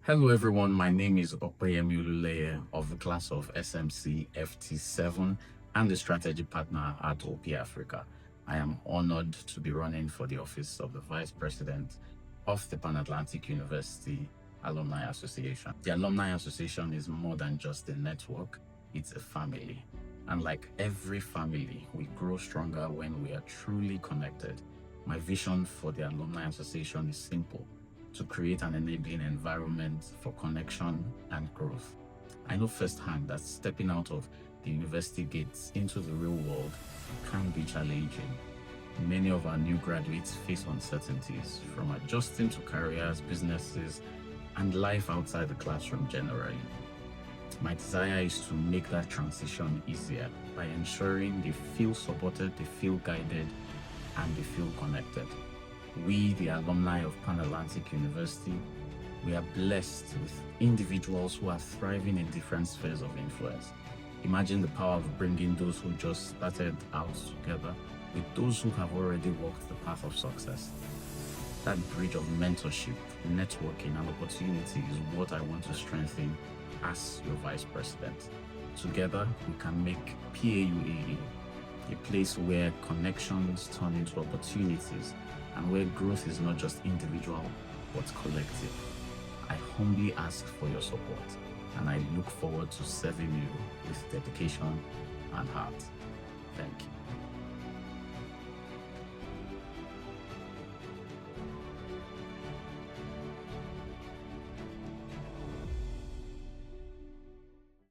Hello everyone, my name is Opeyemi Oluleye of the class of SMC FT7 and the strategy partner at OP Africa. I am honored to be running for the office of the Vice President of the Pan-Atlantic University Alumni Association. The Alumni Association is more than just a network, it's a family. And like every family, we grow stronger when we are truly connected. My vision for the Alumni Association is simple: to create an enabling environment for connection and growth. I know firsthand that stepping out of the university gates into the real world can be challenging. Many of our new graduates face uncertainties, from adjusting to careers, businesses, and life outside the classroom generally. My desire is to make that transition easier by ensuring they feel supported, they feel guided, and they feel connected. We, the alumni of Pan-Atlantic University, we are blessed with individuals who are thriving in different spheres of influence. Imagine the power of bringing those who just started out together with those who have already walked the path of success. That bridge of mentorship, networking, and opportunity is what I want to strengthen as your Vice President. Together, we can make PAU a place where connections turn into opportunities and where growth is not just individual but collective. I humbly ask for your support, and I look forward to serving you with dedication and heart. Thank you.